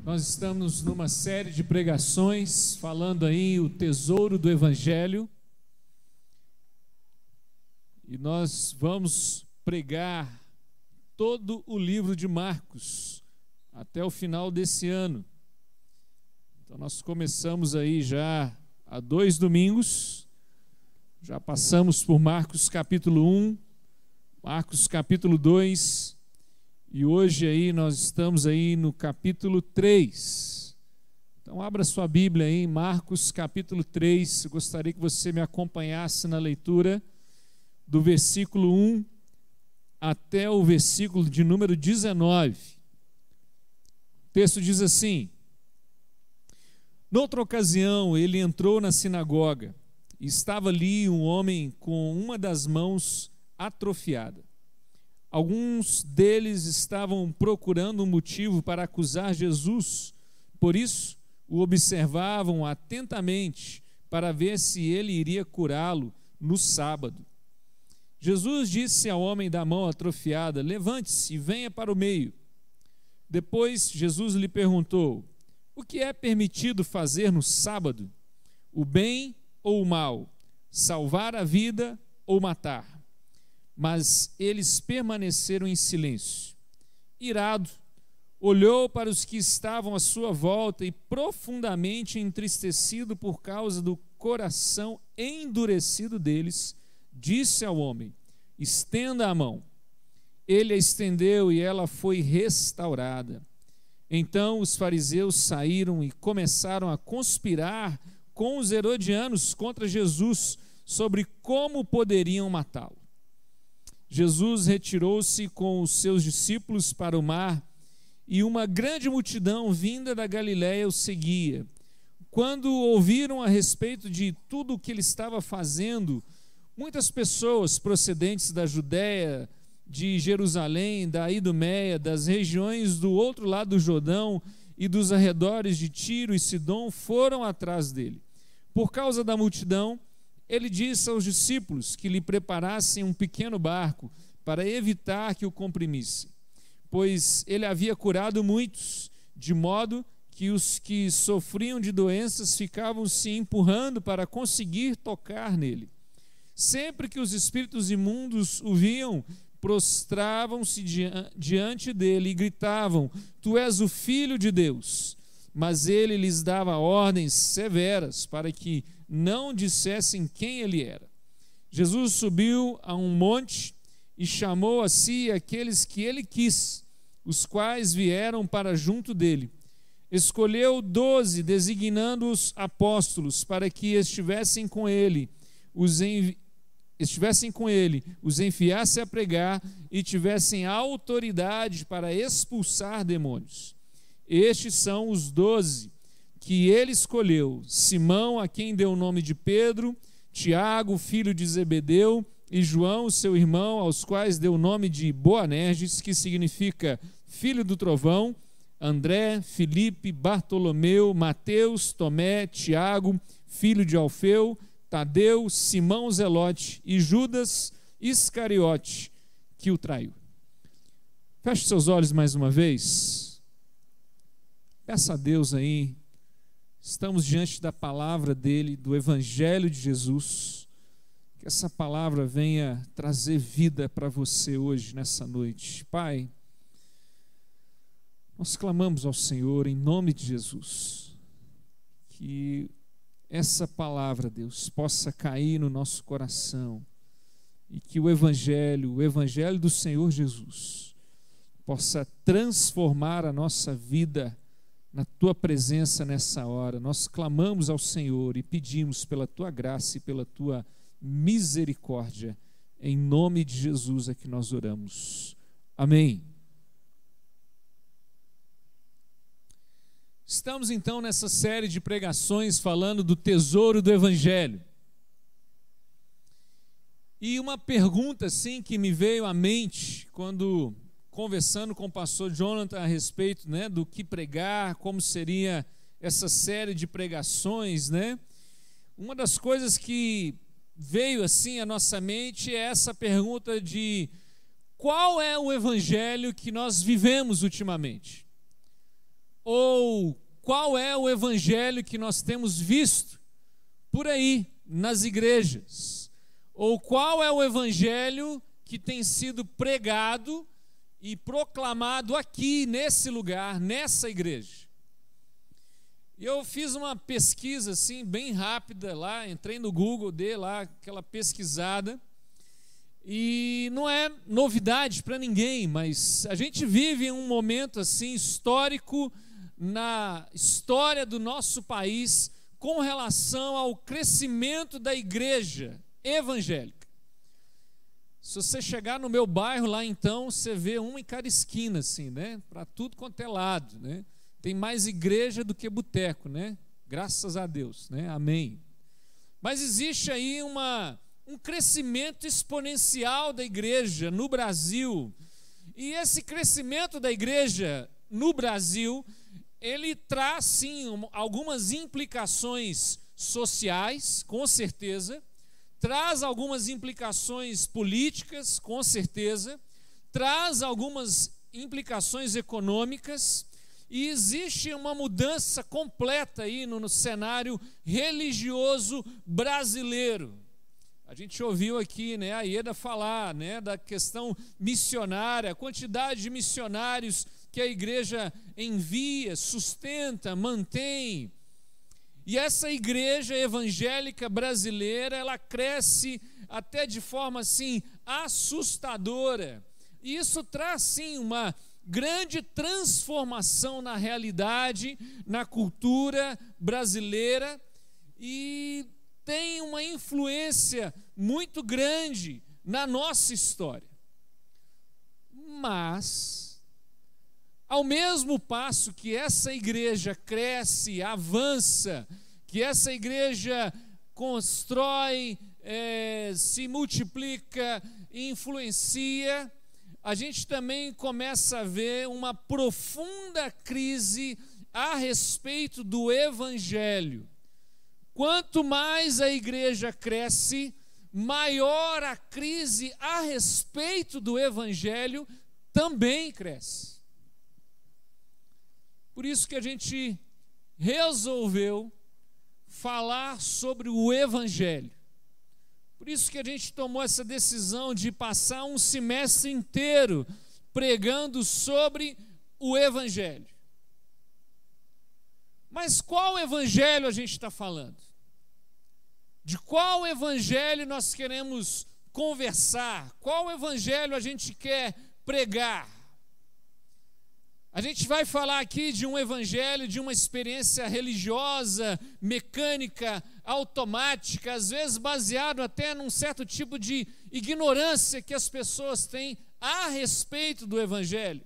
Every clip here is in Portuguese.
Nós estamos numa série de pregações falando aí o tesouro do Evangelho, e nós vamos pregar todo o livro de Marcos até o final desse ano. Então nós começamos aí já há 2 domingos, já passamos por Marcos capítulo 1, Marcos capítulo 2, e hoje aí nós estamos aí no capítulo 3. Então abra sua Bíblia aí em Marcos capítulo 3. Eu gostaria que você me acompanhasse na leitura do versículo 1 até o versículo de número 19. O texto diz assim: Noutra ocasião ele entrou na sinagoga e estava ali um homem com uma das mãos atrofiada. Alguns deles estavam procurando um motivo para acusar Jesus, por isso o observavam atentamente para ver se ele iria curá-lo no sábado. Jesus disse ao homem da mão atrofiada: Levante-se e venha para o meio. Depois Jesus lhe perguntou: O que é permitido fazer no sábado? O bem ou o mal? Salvar a vida ou matar? Mas eles permaneceram em silêncio. Irado, olhou para os que estavam à sua volta e, profundamente entristecido por causa do coração endurecido deles, disse ao homem: Estenda a mão. Ele a estendeu e ela foi restaurada. Então os fariseus saíram e começaram a conspirar com os herodianos contra Jesus sobre como poderiam matá-lo. Jesus retirou-se com os seus discípulos para o mar, e uma grande multidão vinda da Galiléia o seguia. Quando ouviram a respeito de tudo o que ele estava fazendo, muitas pessoas procedentes da Judéia, de Jerusalém, da Idumeia, das regiões do outro lado do Jordão e dos arredores de Tiro e Sidom foram atrás dele. Por causa da multidão, ele disse aos discípulos que lhe preparassem um pequeno barco para evitar que o comprimisse, pois ele havia curado muitos, de modo que os que sofriam de doenças ficavam se empurrando para conseguir tocar nele. Sempre que os espíritos imundos o viam, prostravam-se diante dele e gritavam: Tu és o Filho de Deus. Mas ele lhes dava ordens severas para que não dissessem quem ele era. Jesus subiu a um monte e chamou a si aqueles que ele quis, os quais vieram para junto dele. Escolheu 12, designando-os apóstolos, para que estivessem com ele, os enviasse a pregar e tivessem autoridade para expulsar demônios. Estes são os 12 que ele escolheu: Simão, a quem deu o nome de Pedro, Tiago, filho de Zebedeu, e João, seu irmão, aos quais deu o nome de Boanerges, que significa filho do trovão, André, Filipe, Bartolomeu, Mateus, Tomé, Tiago, filho de Alfeu, Tadeu, Simão Zelote e Judas Iscariote, que o traiu. Feche seus olhos mais uma vez. Peça a Deus aí, estamos diante da palavra dele, do Evangelho de Jesus, que essa palavra venha trazer vida para você hoje, nessa noite. Pai, nós clamamos ao Senhor em nome de Jesus, que essa palavra, Deus, possa cair no nosso coração e que o Evangelho do Senhor Jesus, possa transformar a nossa vida na Tua presença nessa hora. Nós clamamos ao Senhor e pedimos pela Tua graça e pela Tua misericórdia. Em nome de Jesus é que nós oramos. Amém. Estamos então nessa série de pregações falando do tesouro do Evangelho. E uma pergunta assim que me veio à mente quando conversando com o pastor Jonathan a respeito, do que pregar, como seria essa série de pregações, Uma das coisas que veio assim à nossa mente é essa pergunta de qual é o evangelho que nós vivemos ultimamente? Ou qual é o evangelho que nós temos visto por aí nas igrejas? Ou qual é o evangelho que tem sido pregado e proclamado aqui, nesse lugar, nessa igreja? E eu fiz uma pesquisa assim, bem rápida lá, entrei no Google, dei lá aquela pesquisada, e não é novidade para ninguém, mas a gente vive um momento assim histórico na história do nosso país com relação ao crescimento da igreja evangélica. Se você chegar no meu bairro lá, então, você vê uma em cada esquina, assim, né? Para tudo quanto é lado, né? Tem mais igreja do que boteco, né? Graças a Deus, né? Amém. Mas existe aí um crescimento exponencial da igreja no Brasil. E esse crescimento da igreja no Brasil, ele traz, sim, algumas implicações sociais, com certeza, traz algumas implicações políticas, com certeza, traz algumas implicações econômicas, e existe uma mudança completa aí no cenário religioso brasileiro. A gente ouviu aqui, né, a Ieda falar, né, da questão missionária, a quantidade de missionários que a igreja envia, sustenta, mantém. E essa igreja evangélica brasileira, ela cresce até de forma assim assustadora. E isso traz sim uma grande transformação na realidade, na cultura brasileira, e tem uma influência muito grande na nossa história. Mas, ao mesmo passo que essa igreja cresce, avança, que essa igreja constrói, se multiplica, influencia, a gente também começa a ver uma profunda crise a respeito do evangelho. Quanto mais a igreja cresce, maior a crise a respeito do evangelho também cresce. Por isso que a gente resolveu falar sobre o evangelho. Por isso que a gente tomou essa decisão de passar um semestre inteiro pregando sobre o evangelho. Mas qual evangelho a gente está falando? De qual evangelho nós queremos conversar? Qual evangelho a gente quer pregar? A gente vai falar aqui de um evangelho, de uma experiência religiosa, mecânica, automática, às vezes baseado até num certo tipo de ignorância que as pessoas têm a respeito do evangelho.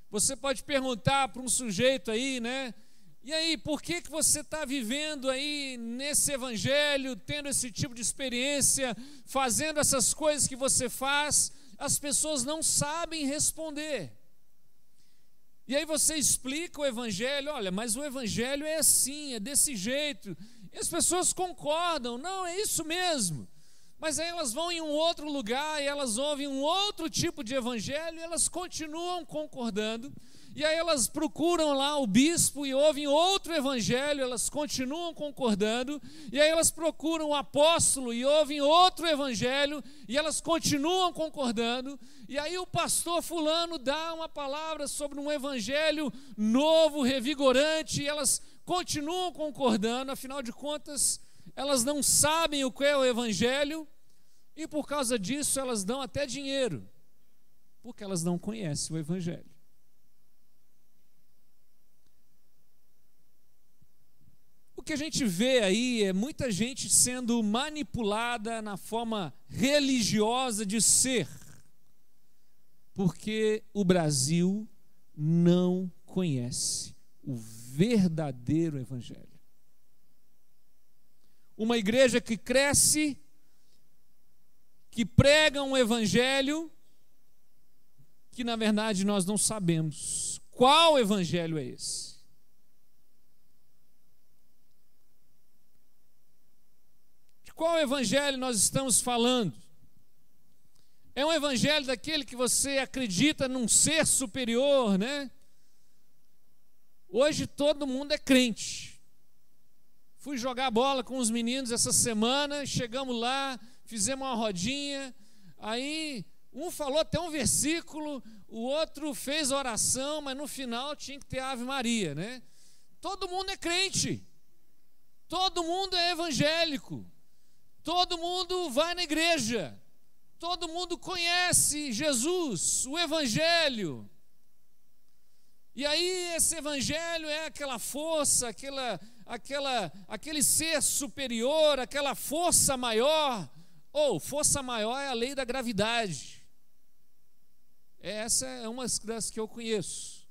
Você pode perguntar para um sujeito aí, né? E aí, por que você está vivendo aí nesse evangelho, tendo esse tipo de experiência, fazendo essas coisas que você faz? As pessoas não sabem responder. E aí você explica o evangelho, olha, mas o evangelho é assim, é desse jeito. E as pessoas concordam, não, é isso mesmo. Mas aí elas vão em um outro lugar e elas ouvem um outro tipo de evangelho e elas continuam concordando. E aí elas procuram lá o bispo e ouvem outro evangelho, elas continuam concordando. E aí elas procuram o apóstolo e ouvem outro evangelho e elas continuam concordando. E aí o pastor fulano dá uma palavra sobre um evangelho novo, revigorante, e elas continuam concordando. Afinal de contas, elas não sabem o que é o evangelho e por causa disso elas dão até dinheiro, porque elas não conhecem o evangelho. O que a gente vê aí é muita gente sendo manipulada na forma religiosa de ser, porque o Brasil não conhece o verdadeiro evangelho. Uma igreja que cresce, que prega um evangelho que na verdade nós não sabemos qual evangelho é esse. Qual evangelho nós estamos falando? É um evangelho daquele que você acredita num ser superior, né? Hoje todo mundo é crente. Fui jogar bola com os meninos essa semana, chegamos lá, fizemos uma rodinha, aí um falou até um versículo, o outro fez oração, mas no final tinha que ter Ave Maria, né? Todo mundo é crente, todo mundo é evangélico, todo mundo vai na igreja, todo mundo conhece Jesus, o evangelho. E aí esse evangelho é aquela força, aquele ser superior, aquela força maior. Força maior é a lei da gravidade. Essa é uma das que eu conheço.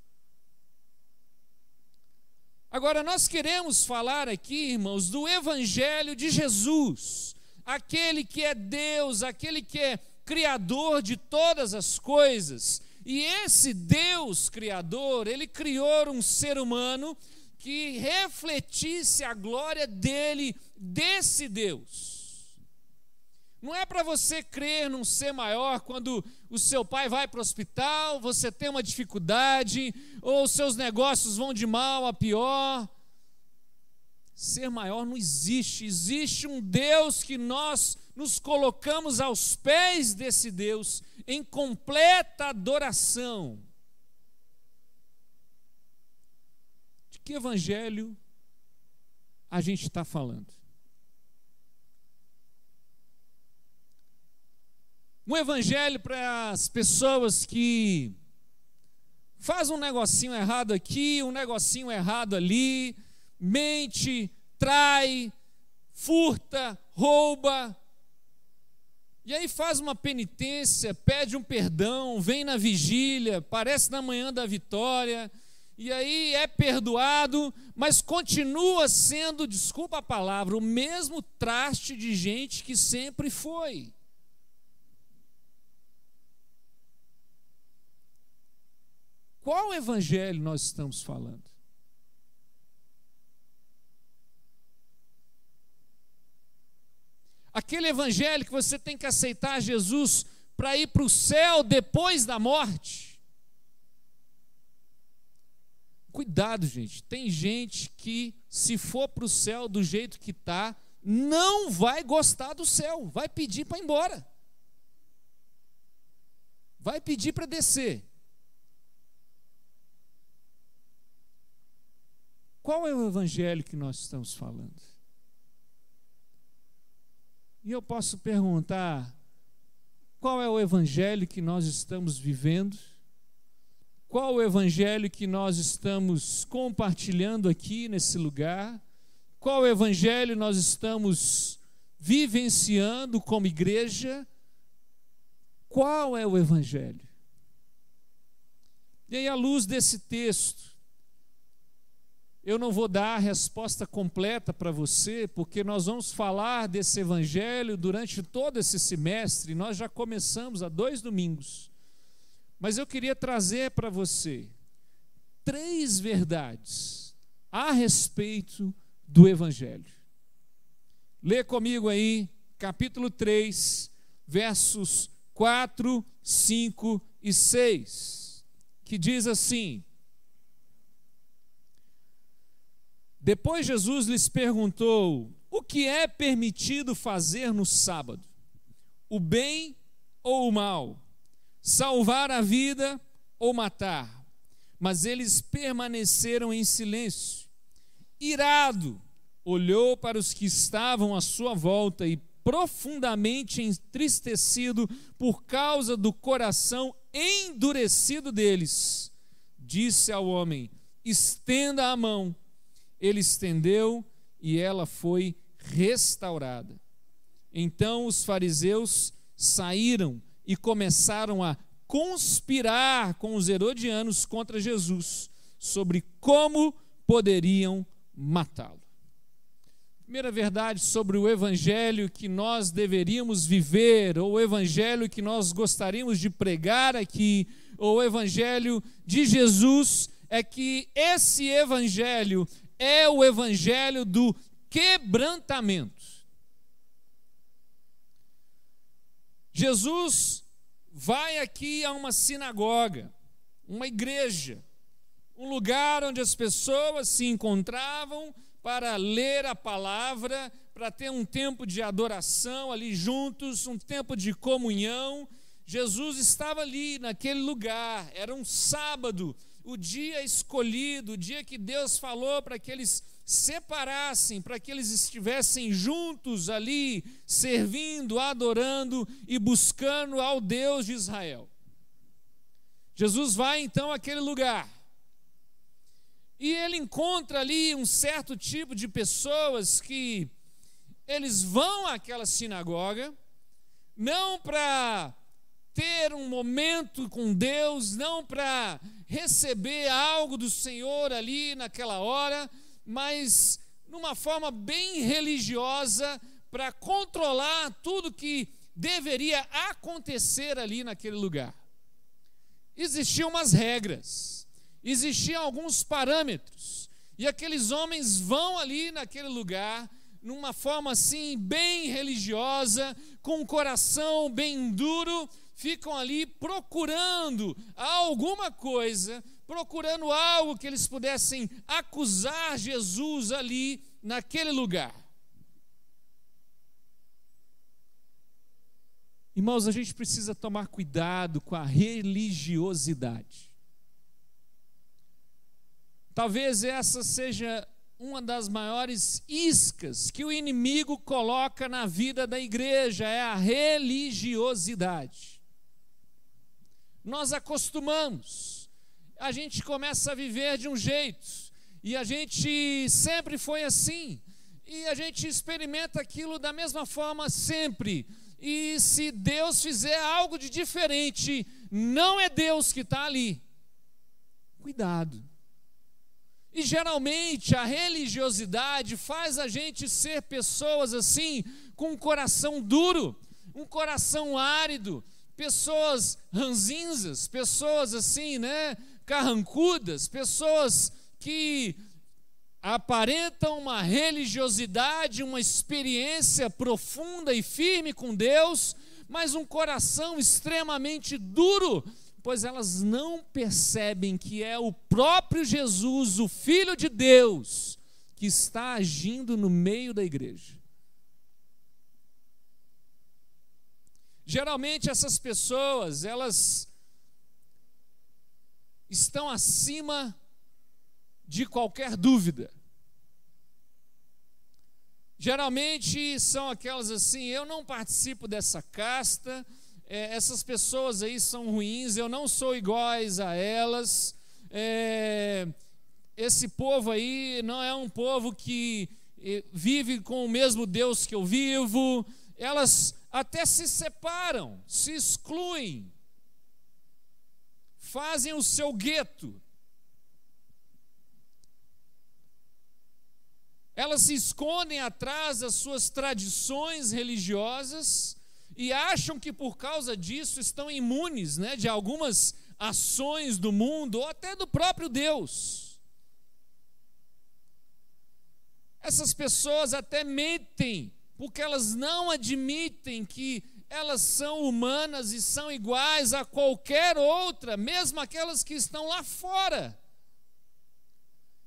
Agora nós queremos falar aqui, irmãos, do evangelho de Jesus, aquele que é Deus, aquele que é criador de todas as coisas. E esse Deus criador, ele criou um ser humano que refletisse a glória dele, desse Deus. Não é para você crer num ser maior quando o seu pai vai para o hospital, você tem uma dificuldade, ou seus negócios vão de mal a pior. Ser maior não existe. Existe um Deus que nós nos colocamos aos pés desse Deus em completa adoração. De que evangelho a gente está falando? Um evangelho para as pessoas que fazem um negocinho errado aqui, um negocinho errado ali, mente, trai, furta, rouba, e aí faz uma penitência, pede um perdão, vem na vigília, parece na manhã da vitória, e aí é perdoado, mas continua sendo, desculpa a palavra, o mesmo traste de gente que sempre foi. Qual evangelho nós estamos falando? Aquele evangelho que você tem que aceitar Jesus para ir para o céu depois da morte? Cuidado, gente. Tem gente que, se for para o céu do jeito que está, não vai gostar do céu, vai pedir para ir embora, vai pedir para descer. Qual é o evangelho que nós estamos falando? E eu posso perguntar, qual é o evangelho que nós estamos vivendo? Qual o evangelho que nós estamos compartilhando aqui nesse lugar? Qual o evangelho nós estamos vivenciando como igreja? Qual é o evangelho? E aí, à luz desse texto, eu não vou dar a resposta completa para você, porque nós vamos falar desse evangelho durante todo esse semestre. Nós já começamos há 2 domingos. Mas eu queria trazer para você 3 verdades a respeito do evangelho. Lê comigo aí, capítulo 3, versos 4, 5 e 6, que diz assim: Depois Jesus lhes perguntou: o que é permitido fazer no sábado? O bem ou o mal? Salvar a vida ou matar? Mas eles permaneceram em silêncio. Irado, olhou para os que estavam à sua volta e, profundamente entristecido por causa do coração endurecido deles, disse ao homem: estenda a mão. Ele estendeu e ela foi restaurada. Então os fariseus saíram e começaram a conspirar com os herodianos contra Jesus sobre como poderiam matá-lo. Primeira verdade sobre o evangelho que nós deveríamos viver, ou o evangelho que nós gostaríamos de pregar aqui, ou o evangelho de Jesus, é que esse evangelho é o evangelho do quebrantamento. Jesus vai aqui a uma sinagoga, uma igreja, um lugar onde as pessoas se encontravam para ler a palavra, para ter um tempo de adoração ali juntos, um tempo de comunhão. Jesus estava ali naquele lugar, era um sábado, o dia escolhido, o dia que Deus falou para que eles separassem, para que eles estivessem juntos ali, servindo, adorando e buscando ao Deus de Israel. Jesus vai então àquele lugar e ele encontra ali um certo tipo de pessoas que eles vão àquela sinagoga, não para ter um momento com Deus, não para receber algo do Senhor ali naquela hora, mas numa forma bem religiosa, para controlar tudo que deveria acontecer ali naquele lugar. Existiam umas regras, existiam alguns parâmetros, e aqueles homens vão ali naquele lugar, numa forma assim, bem religiosa, com um coração bem duro, ficam ali procurando alguma coisa, procurando algo que eles pudessem acusar Jesus ali naquele lugar. Irmãos, a gente precisa tomar cuidado com a religiosidade. Talvez essa seja uma das maiores iscas que o inimigo coloca na vida da igreja, é a religiosidade. Nós acostumamos, a gente começa a viver de um jeito, e a gente sempre foi assim, e a gente experimenta aquilo da mesma forma sempre, e se Deus fizer algo de diferente, não é Deus que está ali. Cuidado. E geralmente a religiosidade faz a gente ser pessoas assim, com um coração duro, um coração árido, pessoas ranzinzas, pessoas assim, carrancudas, pessoas que aparentam uma religiosidade, uma experiência profunda e firme com Deus, mas um coração extremamente duro, pois elas não percebem que é o próprio Jesus, o Filho de Deus, que está agindo no meio da igreja. Geralmente essas pessoas, elas estão acima de qualquer dúvida. Geralmente são aquelas assim, eu não participo dessa casta, essas pessoas aí são ruins, eu não sou iguais a elas, esse povo aí não é um povo que vive com o mesmo Deus que eu vivo. Elas até se separam, se excluem, fazem o seu gueto. Elas se escondem atrás das suas tradições religiosas e acham que por causa disso estão imunes, de algumas ações do mundo ou até do próprio Deus. Essas pessoas até mentem, porque elas não admitem que elas são humanas e são iguais a qualquer outra, mesmo aquelas que estão lá fora.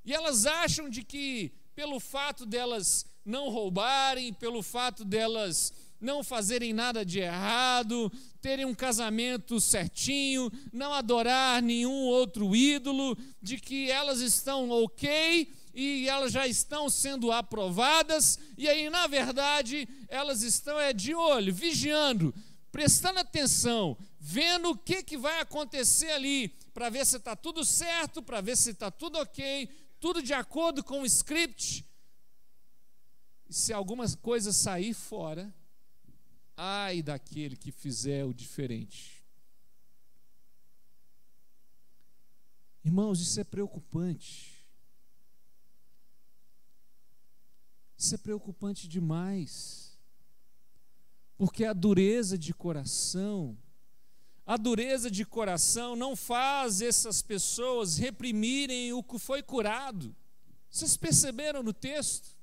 E elas acham de que pelo fato delas não roubarem, pelo fato delas não fazerem nada de errado, terem um casamento certinho, não adorar nenhum outro ídolo, de que elas estão ok e elas já estão sendo aprovadas, e aí na verdade elas estão de olho, vigiando, prestando atenção, vendo o que vai acontecer ali, para ver se está tudo certo, para ver se está tudo ok, tudo de acordo com o script. E se alguma coisa sair fora, ai daquele que fizer o diferente. Irmãos, isso é preocupante. Isso é preocupante demais. Porque a dureza de coração não faz essas pessoas reprimirem o que foi curado. Vocês perceberam no texto?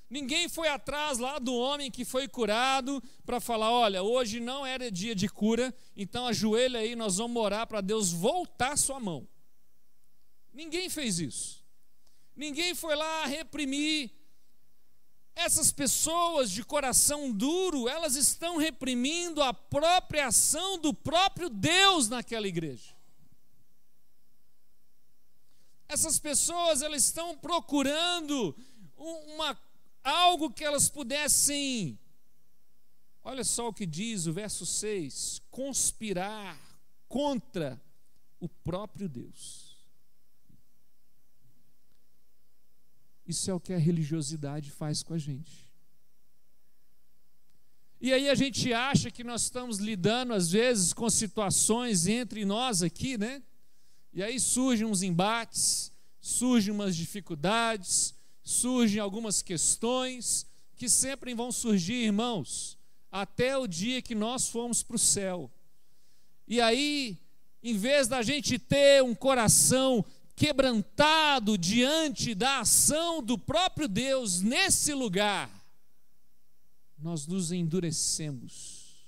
Ninguém foi atrás lá do homem que foi curado para falar, olha, hoje não era dia de cura, então ajoelha aí, nós vamos orar para Deus voltar a sua mão. Ninguém fez isso. Ninguém foi lá reprimir. Essas pessoas de coração duro, elas estão reprimindo a própria ação do próprio Deus naquela igreja. Essas pessoas, elas estão procurando algo que elas pudessem, olha só o que diz o verso 6, conspirar contra o próprio Deus. Isso é o que a religiosidade faz com a gente. E aí a gente acha que nós estamos lidando, às vezes, com situações entre nós aqui, né? E aí surgem uns embates, surgem umas dificuldades, surgem algumas questões que sempre vão surgir, irmãos, até o dia que nós formos para o céu. E aí, em vez da gente ter um coração quebrantado diante da ação do próprio Deus nesse lugar, nós nos endurecemos,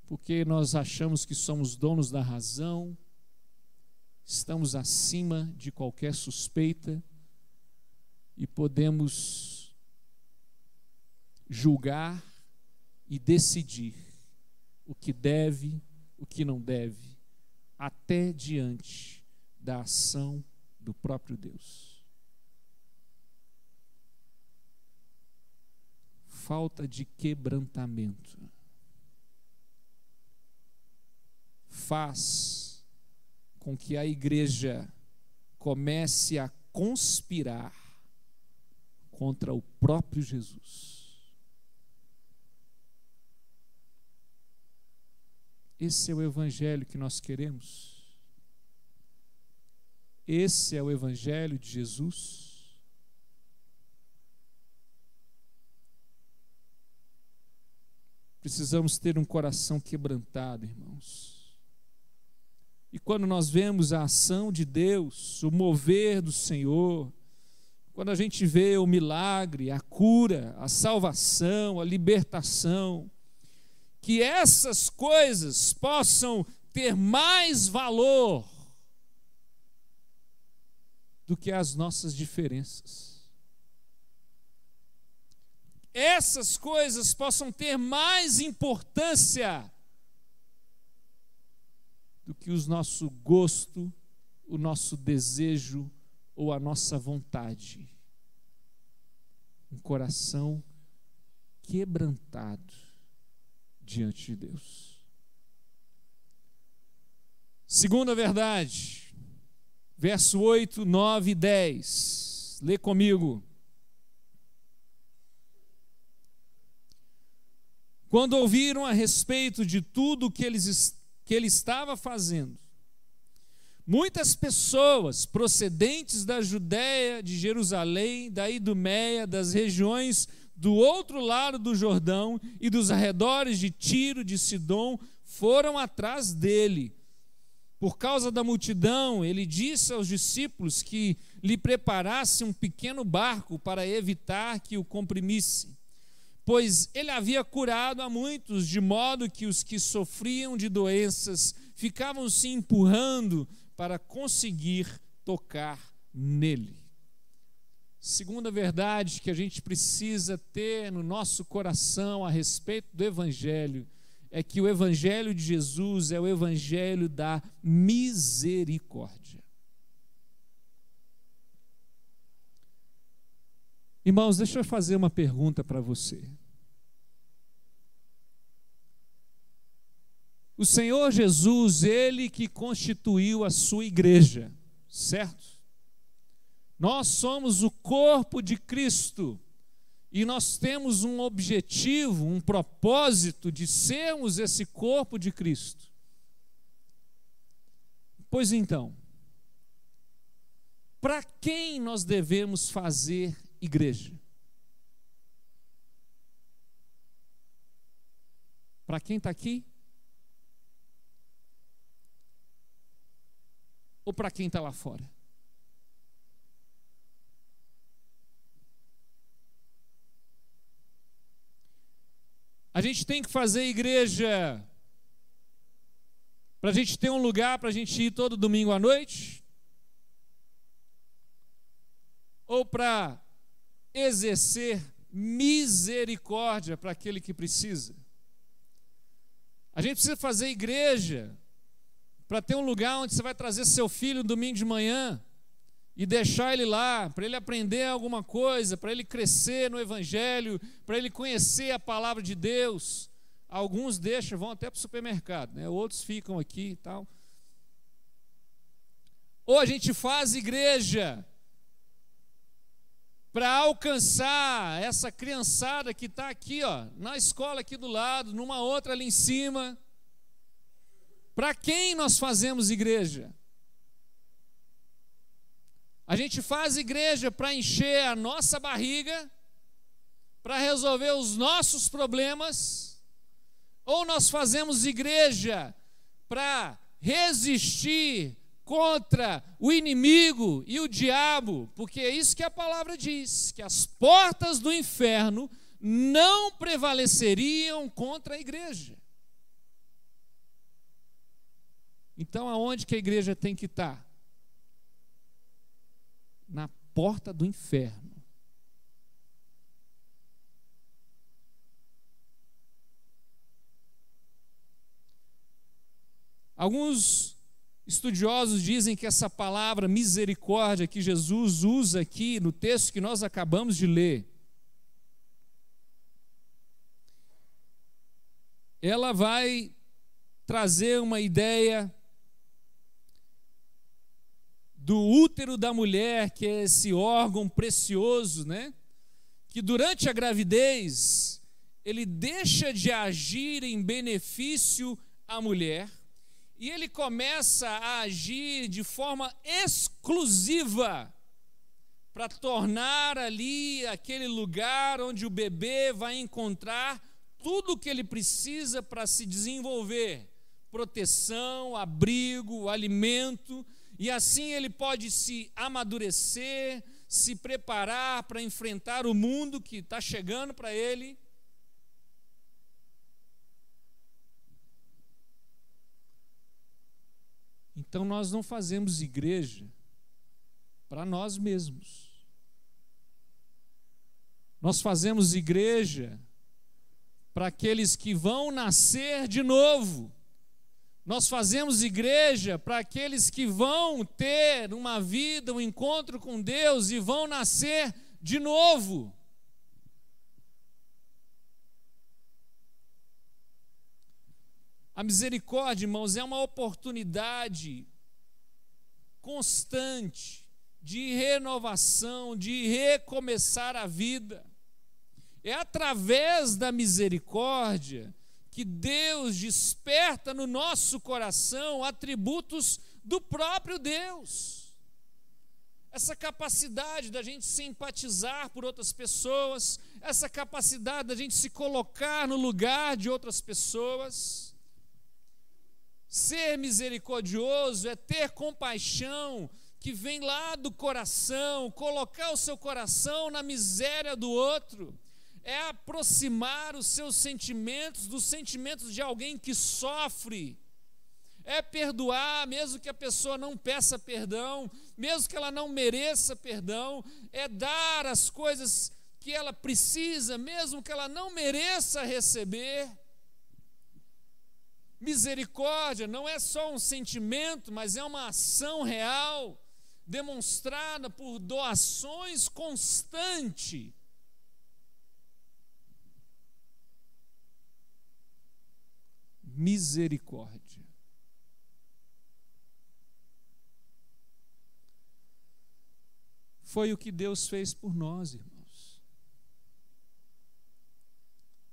porque nós achamos que somos donos da razão, estamos acima de qualquer suspeita e podemos julgar e decidir o que deve, o que não deve, até diante da ação do próprio Deus. Falta de quebrantamento faz com que a igreja comece a conspirar contra o próprio Jesus. Esse é o evangelho que nós queremos. Esse é o evangelho de Jesus. Precisamos ter um coração quebrantado, irmãos. E quando nós vemos a ação de Deus, o mover do Senhor, quando a gente vê o milagre, a cura, a salvação, a libertação, que essas coisas possam ter mais valor do que as nossas diferenças. Essas coisas possam ter mais importância do que o nosso gosto, o nosso desejo ou a nossa vontade. Um coração quebrantado diante de Deus. Segunda verdade, verso 8, 9 e 10. Lê comigo. Quando ouviram a respeito de tudo que ele estava fazendo, muitas pessoas procedentes da Judéia, de Jerusalém, da Idumeia, das regiões do outro lado do Jordão e dos arredores de Tiro, de Sidom, foram atrás dele. Por causa da multidão, ele disse aos discípulos que lhe preparasse um pequeno barco para evitar que o comprimisse, pois ele havia curado a muitos, de modo que os que sofriam de doenças ficavam se empurrando para conseguir tocar nele. Segunda verdade que a gente precisa ter no nosso coração a respeito do Evangelho é que o Evangelho de Jesus é o Evangelho da misericórdia. Irmãos, deixa eu fazer uma pergunta para você. O Senhor Jesus, Ele que constituiu a sua igreja, certo? Nós somos o corpo de Cristo e nós temos um objetivo, um propósito de sermos esse corpo de Cristo. Pois então, para quem nós devemos fazer igreja? Para quem está aqui? Ou para quem está lá fora? A gente tem que fazer igreja Para a gente ter um lugar para a gente ir todo domingo à noite? Ou para exercer misericórdia para aquele que precisa? A gente precisa fazer igreja para ter um lugar onde você vai trazer seu filho no domingo de manhã e deixar ele lá, para ele aprender alguma coisa, para ele crescer no Evangelho, para ele conhecer a palavra de Deus. Alguns deixam, vão até para o supermercado, né? Outros ficam aqui e tal. Ou a gente faz igreja para alcançar essa criançada que está aqui, ó, na escola aqui do lado, numa outra ali em cima. Para quem nós fazemos igreja? A gente faz igreja para encher a nossa barriga, para resolver os nossos problemas, ou nós fazemos igreja para resistir contra o inimigo e o diabo? Porque é isso que a palavra diz, que as portas do inferno não prevaleceriam contra a igreja. Então, aonde que a igreja tem que estar? Na porta do inferno. Alguns estudiosos dizem que essa palavra misericórdia que Jesus usa aqui no texto que nós acabamos de ler, ela vai trazer uma ideia do útero da mulher, que é esse órgão precioso, né? Que durante a gravidez ele deixa de agir em benefício à mulher e ele começa a agir de forma exclusiva para tornar ali aquele lugar onde o bebê vai encontrar tudo o que ele precisa para se desenvolver: proteção, abrigo, alimento, e assim ele pode se amadurecer, se preparar para enfrentar o mundo que está chegando para ele. Então nós não fazemos igreja para nós mesmos. Nós fazemos igreja para aqueles que vão nascer de novo. Nós fazemos igreja para aqueles que vão ter uma vida, um encontro com Deus e vão nascer de novo. A misericórdia, irmãos, é uma oportunidade constante de renovação, de recomeçar a vida. É através da misericórdia que Deus desperta no nosso coração atributos do próprio Deus. Essa capacidade da gente simpatizar por outras pessoas, essa capacidade da gente se colocar no lugar de outras pessoas. Ser misericordioso é ter compaixão que vem lá do coração, colocar o seu coração na miséria do outro. É aproximar os seus sentimentos dos sentimentos de alguém que sofre. É perdoar, mesmo que a pessoa não peça perdão, mesmo que ela não mereça perdão. É dar as coisas que ela precisa, mesmo que ela não mereça receber. Misericórdia não é só um sentimento, mas é uma ação real, demonstrada por doações constantes. Misericórdia. Foi o que Deus fez por nós, irmãos.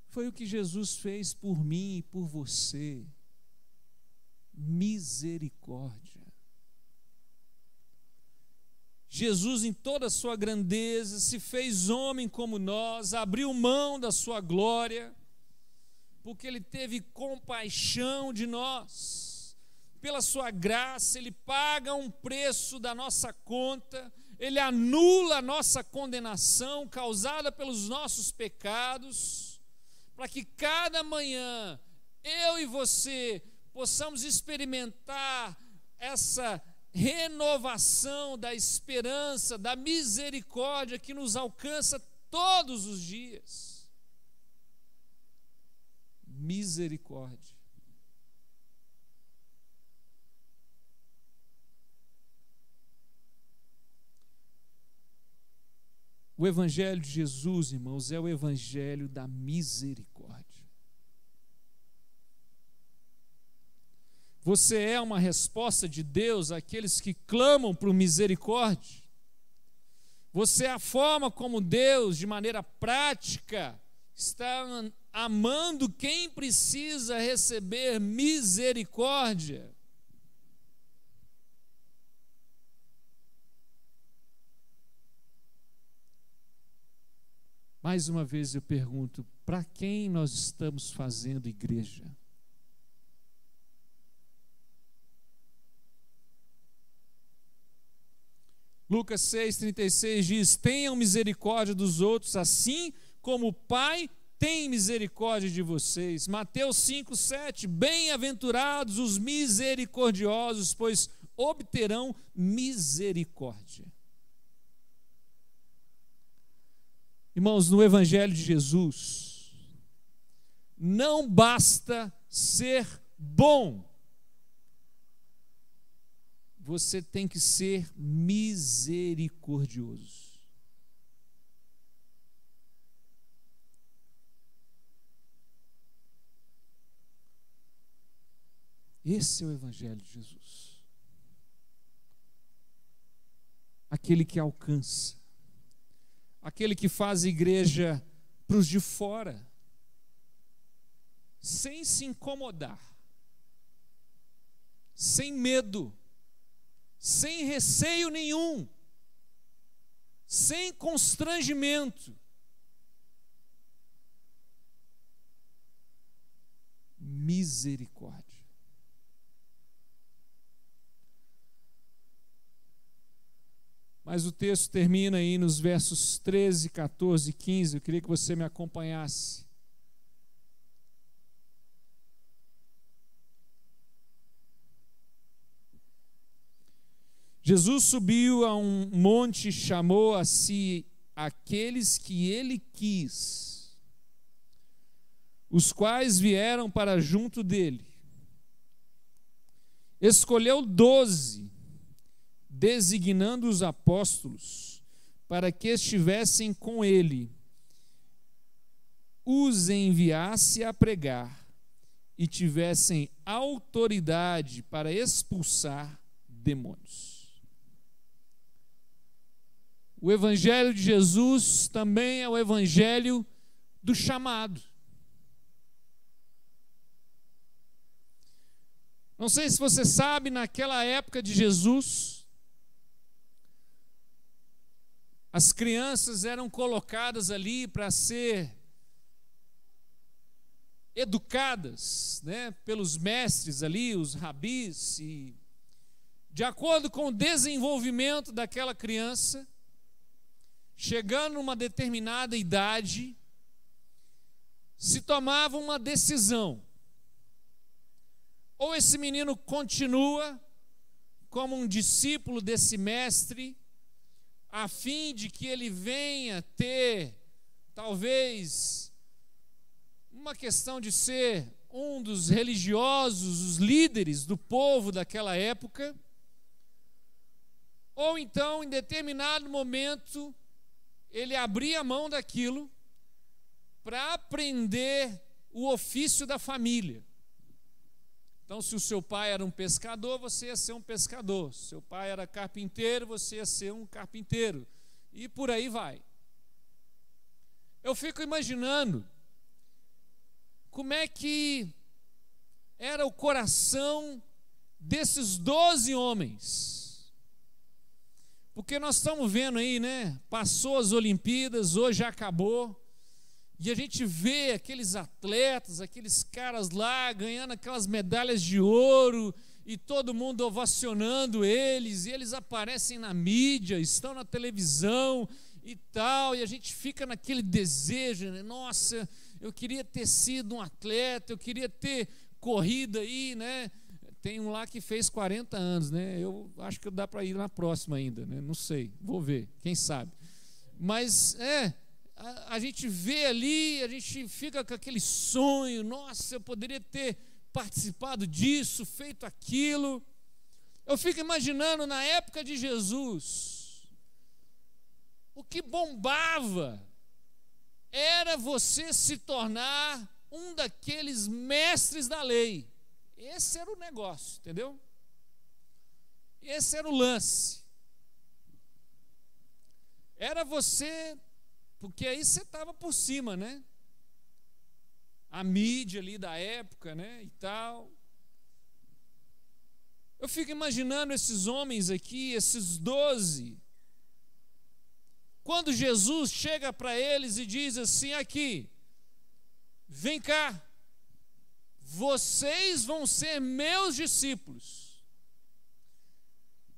Foi o que Jesus fez por mim e por você. Misericórdia. Jesus, em toda a sua grandeza, se fez homem como nós, abriu mão da sua glória, porque Ele teve compaixão de nós. Pela sua graça, Ele paga um preço da nossa conta, Ele anula a nossa condenação causada pelos nossos pecados, para que cada manhã eu e você possamos experimentar essa renovação da esperança, da misericórdia que nos alcança todos os dias. Misericórdia. O Evangelho de Jesus, irmãos, é o Evangelho da misericórdia. Você é uma resposta de Deus àqueles que clamam por misericórdia. Você é a forma como Deus, de maneira prática, está amando quem precisa receber misericórdia. Mais uma vez eu pergunto, para quem nós estamos fazendo igreja? Lucas 6,36 diz: tenham misericórdia dos outros, assim como o Pai tem misericórdia de vocês. Mateus 5,7: bem-aventurados os misericordiosos, pois obterão misericórdia. Irmãos, no Evangelho de Jesus, não basta ser bom, você tem que ser misericordioso. Esse é o Evangelho de Jesus. Aquele que alcança, aquele que faz igreja para os de fora, sem se incomodar, sem medo, sem receio nenhum, sem constrangimento. Misericórdia. Mas o texto termina aí nos versos 13, 14 e 15. Eu queria que você me acompanhasse. Jesus subiu a um monte e chamou a si aqueles que ele quis, os quais vieram para junto dele. Escolheu 12, designando os apóstolos, para que estivessem com ele, os enviasse a pregar e tivessem autoridade para expulsar demônios. O Evangelho de Jesus também é o Evangelho do chamado. Não sei se você sabe, naquela época de Jesus, as crianças eram colocadas ali para ser educadas, né, pelos mestres ali, os rabis, e de acordo com o desenvolvimento daquela criança, chegando numa determinada idade, se tomava uma decisão. Ou esse menino continua como um discípulo desse mestre, a fim de que ele venha ter, talvez, uma questão de ser um dos religiosos, os líderes do povo daquela época, ou então, em determinado momento, ele abria a mão daquilo para aprender o ofício da família. Então, se o seu pai era um pescador, você ia ser um pescador. Se o seu pai era carpinteiro, você ia ser um carpinteiro. E por aí vai. Eu fico imaginando como é que era o coração desses 12 homens. Porque nós estamos vendo aí, né? Passou as Olimpíadas, hoje já acabou. E a gente vê aqueles atletas, aqueles caras lá ganhando aquelas medalhas de ouro e todo mundo ovacionando eles, e eles aparecem na mídia, estão na televisão e tal, e a gente fica naquele desejo, né? Nossa, eu queria ter sido um atleta, eu queria ter corrida aí, né? Tem um lá que fez 40 anos, né? Eu acho que dá para ir na próxima ainda, né? Não sei, vou ver, quem sabe. Mas a gente vê ali, a gente fica com aquele sonho, nossa, eu poderia ter participado disso, feito aquilo. Eu fico imaginando na época de Jesus, o que bombava era você se tornar um daqueles mestres da lei. Esse era o negócio, entendeu? Esse era o lance. Era você, porque aí você estava por cima, né? A mídia ali da época, né? E tal. Eu fico imaginando esses homens aqui, esses 12. Quando Jesus chega para eles e diz assim: aqui, vem cá. Vocês vão ser meus discípulos,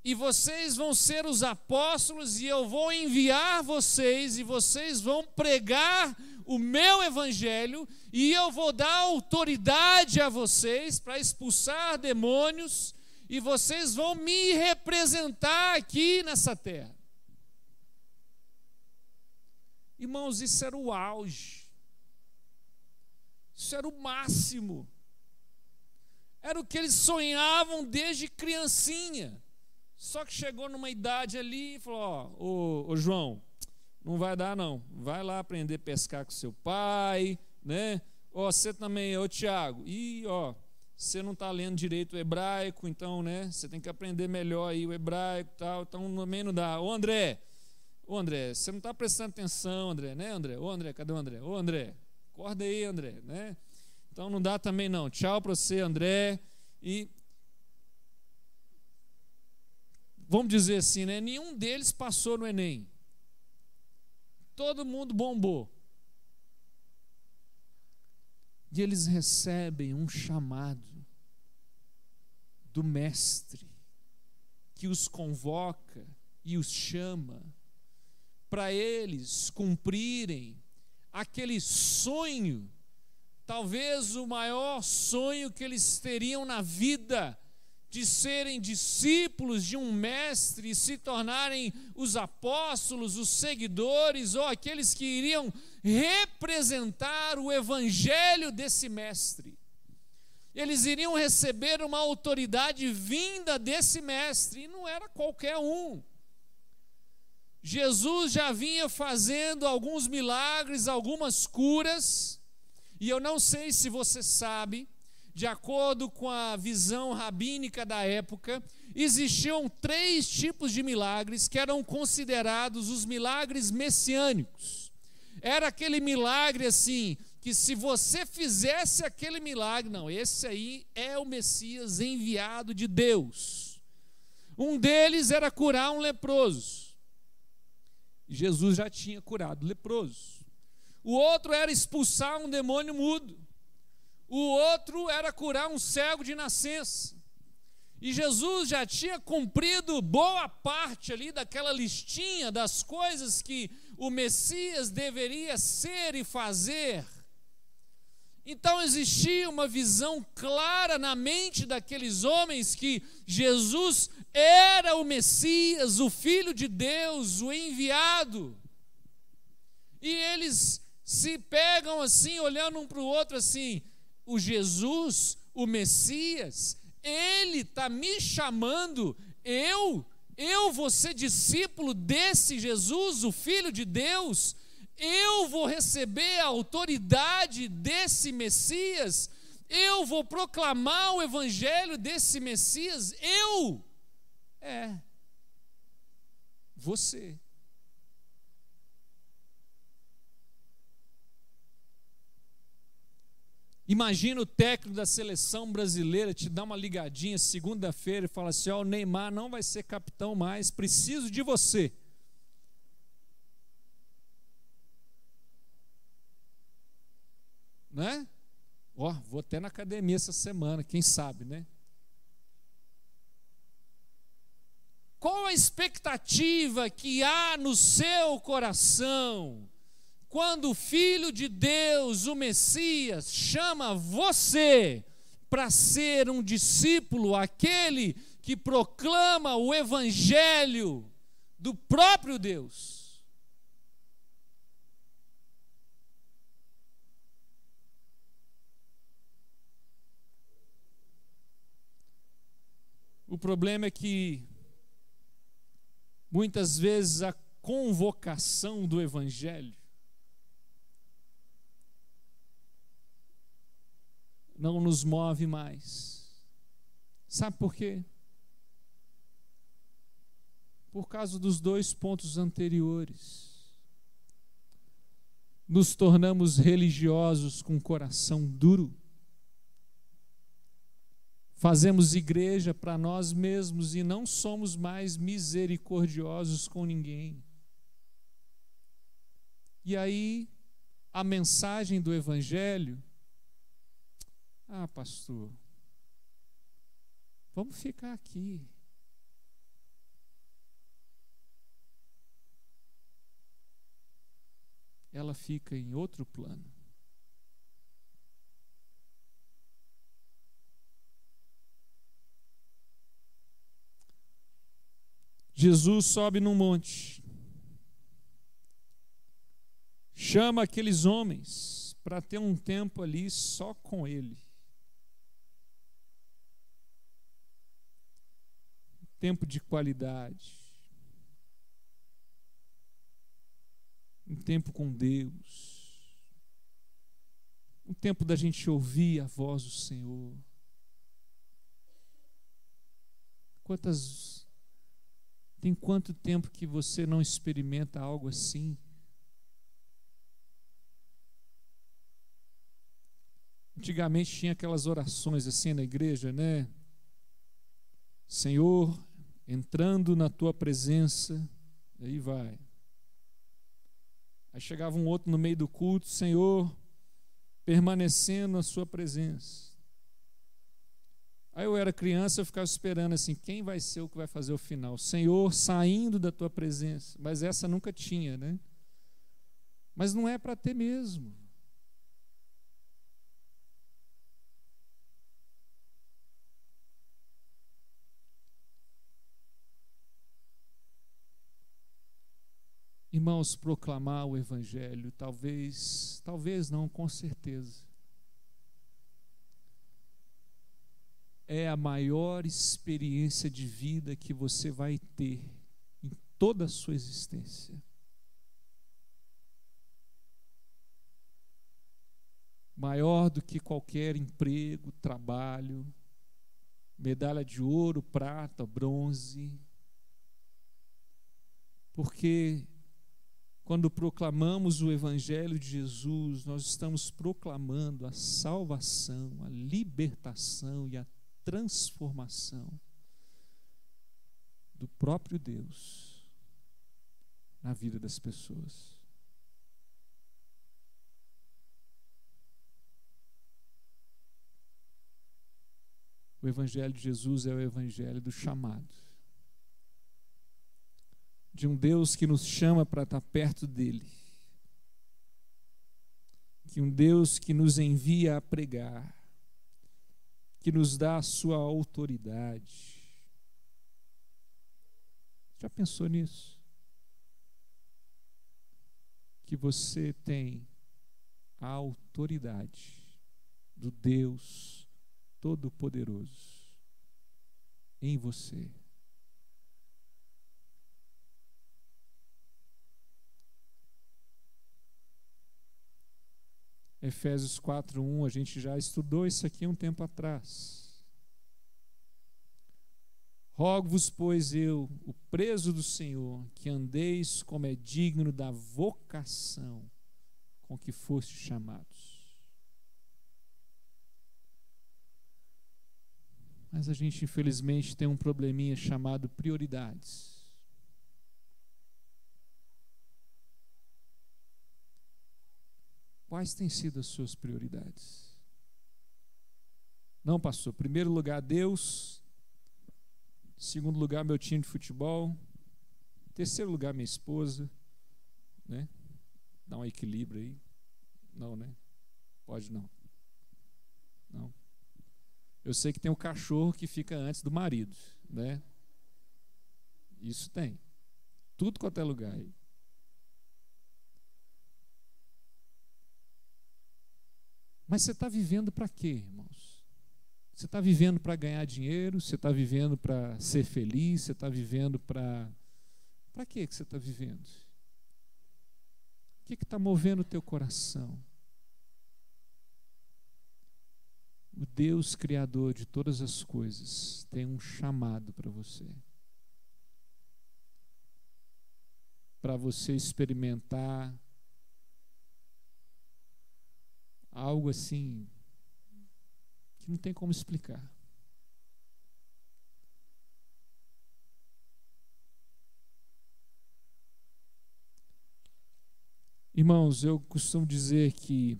e vocês vão ser os apóstolos, e eu vou enviar vocês, e vocês vão pregar o meu evangelho, e eu vou dar autoridade a vocês para expulsar demônios, e vocês vão me representar aqui nessa terra. Irmãos, isso era o auge, isso era o máximo. Era o que eles sonhavam desde criancinha. Só que chegou numa idade ali e falou: ô João, não vai dar não. Vai lá aprender a pescar com seu pai, né? Você também, Tiago. Você não está lendo direito o hebraico, então, né? Você tem que aprender melhor aí o hebraico e tal. Então também não dá. Ô André, você não está prestando atenção, André, né, André? Ô André, cadê o André? Ô André, acorda aí, André, né? Então não dá também não. Tchau para você, André. E vamos dizer assim, né? Nenhum deles passou no Enem. Todo mundo bombou. E eles recebem um chamado do mestre, que os convoca e os chama para eles cumprirem aquele sonho, talvez o maior sonho que eles teriam na vida, de serem discípulos de um mestre e se tornarem os apóstolos, os seguidores ou aqueles que iriam representar o evangelho desse mestre. Eles iriam receber uma autoridade vinda desse mestre, e não era qualquer um. Jesus já vinha fazendo alguns milagres, algumas curas. E eu não sei se você sabe, de acordo com a visão rabínica da época, existiam 3 tipos de milagres que eram considerados os milagres messiânicos. Era aquele milagre assim, que se você fizesse aquele milagre, não, esse aí é o Messias enviado de Deus. Um deles era curar um leproso. Jesus já tinha curado leprosos. O outro era expulsar um demônio mudo. O outro era curar um cego de nascença. E Jesus já tinha cumprido boa parte ali daquela listinha das coisas que o Messias deveria ser e fazer. Então existia uma visão clara na mente daqueles homens que Jesus era o Messias, o Filho de Deus, o enviado. E eles se pegam assim, olhando um para o outro assim: o Jesus, o Messias, ele está me chamando, eu vou ser discípulo desse Jesus, o Filho de Deus, eu vou receber a autoridade desse Messias, eu vou proclamar o evangelho desse Messias, você. Imagina o técnico da seleção brasileira te dar uma ligadinha segunda-feira e fala assim: o Neymar não vai ser capitão mais, preciso de você. Né? Vou até na academia essa semana, quem sabe, né? Qual a expectativa que há no seu coração quando o Filho de Deus, o Messias, chama você para ser um discípulo, aquele que proclama o evangelho do próprio Deus. O problema é que muitas vezes a convocação do evangelho não nos move mais. Sabe por quê? Por causa dos dois pontos anteriores. Nos tornamos religiosos com coração duro. Fazemos igreja para nós mesmos e não somos mais misericordiosos com ninguém. E aí, a mensagem do evangelho: ah, pastor, vamos ficar aqui. Ela fica em outro plano. Jesus sobe num monte, chama aqueles homens para ter um tempo ali só com ele. Tempo de qualidade. Um tempo com Deus. Um tempo da gente ouvir a voz do Senhor. Tem quanto tempo que você não experimenta algo assim? Antigamente tinha aquelas orações assim na igreja, né? Senhor, entrando na tua presença, aí vai. Aí chegava um outro no meio do culto: Senhor, permanecendo na sua presença. Aí eu era criança, eu ficava esperando assim, quem vai ser o que vai fazer o final? Senhor, saindo da tua presença. Mas essa nunca tinha, né? Mas não é para ter mesmo. Irmãos, proclamar o evangelho, talvez não, com certeza, é a maior experiência de vida que você vai ter em toda a sua existência. Maior do que qualquer emprego, trabalho, medalha de ouro, prata, bronze. Porque quando proclamamos o evangelho de Jesus, nós estamos proclamando a salvação, a libertação e a transformação do próprio Deus na vida das pessoas. O evangelho de Jesus é o evangelho do chamado, de um Deus que nos chama para estar perto dele, que um Deus que nos envia a pregar, que nos dá a sua autoridade. Já pensou nisso? Que você tem a autoridade do Deus Todo-Poderoso em você. Efésios 4:1, a gente já estudou isso aqui um tempo atrás. Rogo-vos, pois eu, o preso do Senhor, que andeis como é digno da vocação com que fostes chamados. Mas a gente, infelizmente, tem um probleminha chamado prioridades. Quais têm sido as suas prioridades? Não, pastor, primeiro lugar Deus, segundo lugar meu time de futebol, terceiro lugar minha esposa, né? Dá um equilíbrio aí. Não, né? Pode não. Não. Eu sei que tem o cachorro que fica antes do marido, né? Isso tem. Tudo quanto é lugar aí. Mas você está vivendo para quê, irmãos? Você está vivendo para ganhar dinheiro? Você está vivendo para ser feliz? Você está vivendo para... Para quê que você está vivendo? O que está movendo o teu coração? O Deus Criador de todas as coisas tem um chamado para você. Para você experimentar algo assim que não tem como explicar. Irmãos, eu costumo dizer que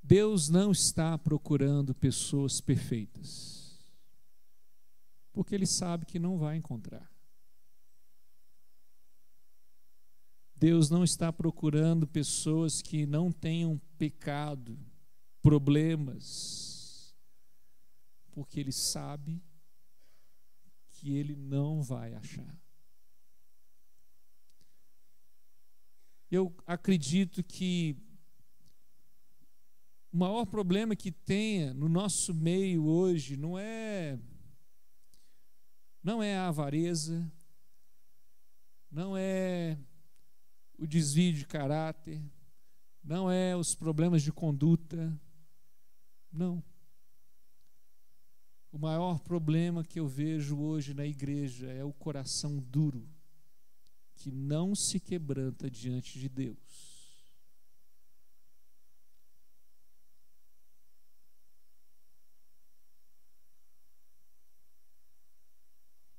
Deus não está procurando pessoas perfeitas, porque Ele sabe que não vai encontrar. Deus não está procurando pessoas que não tenham pecado, problemas, porque Ele sabe que Ele não vai achar. Eu acredito que o maior problema que tenha no nosso meio hoje não é a avareza, não é o desvio de caráter, não é os problemas de conduta, não. O maior problema que eu vejo hoje na igreja é o coração duro, que não se quebranta diante de Deus.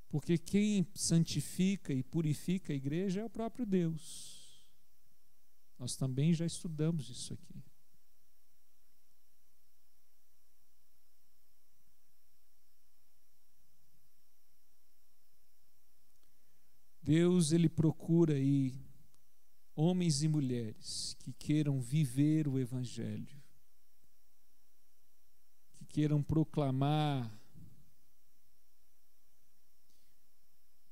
Porque quem santifica e purifica a igreja é o próprio Deus. Nós também já estudamos isso aqui. Deus, Ele procura aí homens e mulheres que queiram viver o Evangelho, que queiram proclamar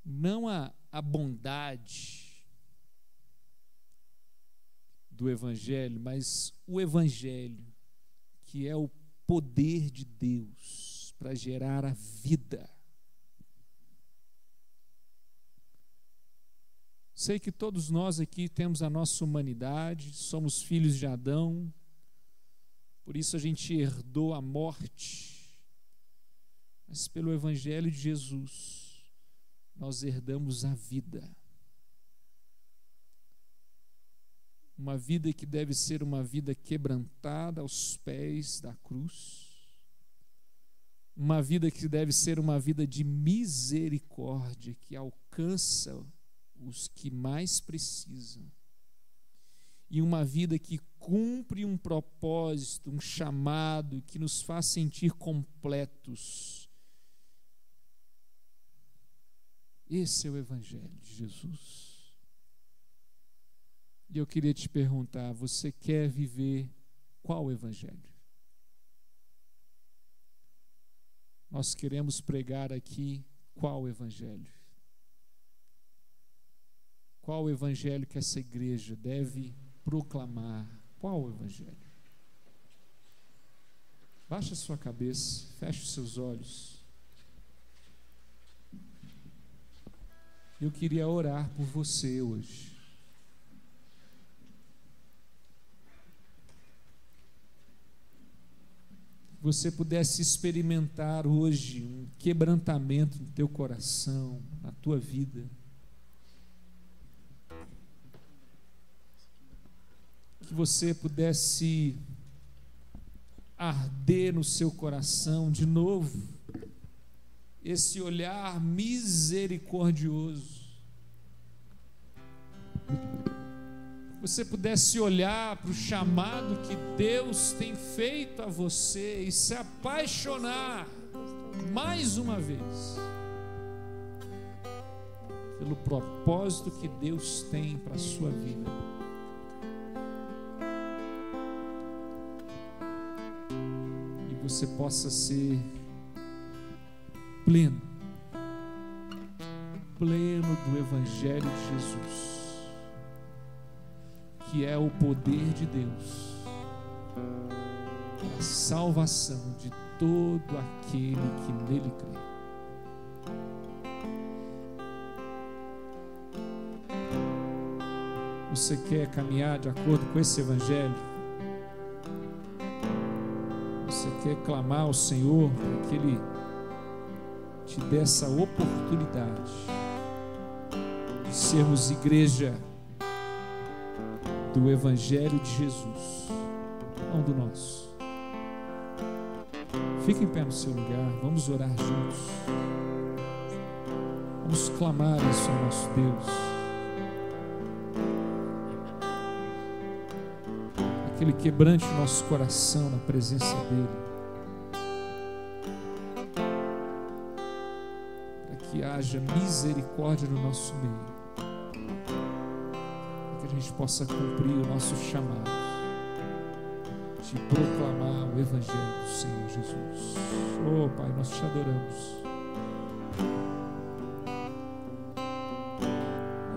não a bondade do Evangelho, mas o Evangelho, que é o poder de Deus para gerar a vida. Sei que todos nós aqui temos a nossa humanidade, somos filhos de Adão, por isso a gente herdou a morte, mas pelo Evangelho de Jesus, nós herdamos a vida. Uma vida que deve ser uma vida quebrantada aos pés da cruz, uma vida que deve ser uma vida de misericórdia, que alcança os que mais precisam, e uma vida que cumpre um propósito, um chamado, que nos faz sentir completos. Esse é o Evangelho de Jesus. E eu queria te perguntar, você quer viver qual Evangelho? Nós queremos pregar aqui qual Evangelho? Qual o Evangelho que essa igreja deve proclamar? Qual o Evangelho? Baixa a sua cabeça, feche os seus olhos. Eu queria orar por você hoje. Você pudesse experimentar hoje um quebrantamento no teu coração, na tua vida. Que você pudesse arder no seu coração de novo esse olhar misericordioso. Você pudesse olhar para o chamado que Deus tem feito a você e se apaixonar mais uma vez pelo propósito que Deus tem para a sua vida. você possa ser pleno do Evangelho de Jesus, que é o poder de Deus, a salvação de todo aquele que nele crê. Você quer caminhar de acordo com esse Evangelho? Você quer clamar ao Senhor para que Ele te dê essa oportunidade de sermos igreja do Evangelho de Jesus, não do nosso? Fique em pé no seu lugar, vamos orar juntos, vamos clamar isso ao nosso Deus. Que Ele quebrante o nosso coração na presença dEle, para que haja misericórdia no nosso meio, para que a gente possa cumprir o nosso chamado de proclamar o Evangelho do Senhor Jesus. Oh Pai, nós te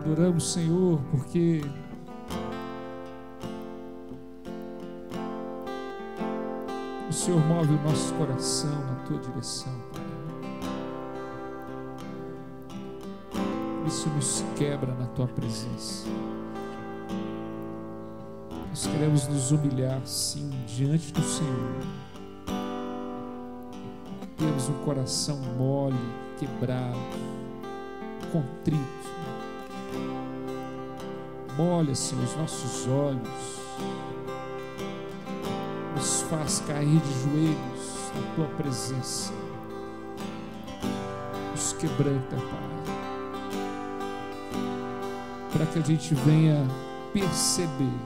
adoramos, Senhor, porque o Senhor move o nosso coração na tua direção, Pai. Isso nos quebra na tua presença. Nós queremos nos humilhar, sim, diante do Senhor. Temos um coração mole, quebrado, contrito. Molha, Senhor, os nossos olhos. Nos faz cair de joelhos na tua presença. Nos quebranta, Pai, para que a gente venha perceber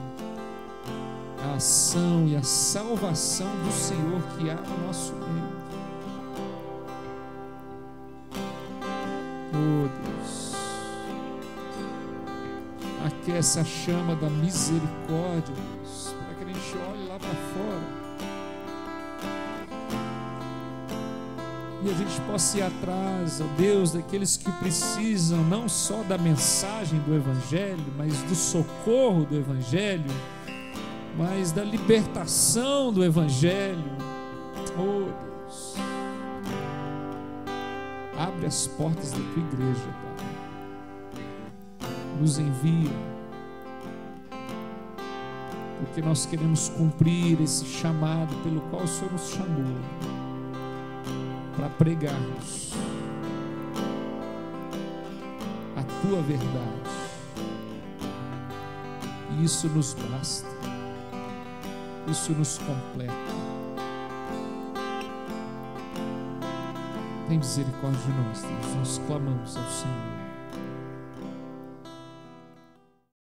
a ação e a salvação do Senhor que há no nosso meio. Oh Deus, aquece a chama da misericórdia, Deus, para que a gente olhe lá para fora e a gente possa ir atrás, ó Deus, daqueles que precisam não só da mensagem do Evangelho, mas do socorro do Evangelho, mas da libertação do Evangelho. Oh Deus, abre as portas da tua igreja, Pai. Nos envia, porque nós queremos cumprir esse chamado pelo qual o Senhor nos chamou, para pregarmos a tua verdade. E isso nos basta, isso nos completa. Tem misericórdia de nós, Deus. Nós clamamos ao Senhor.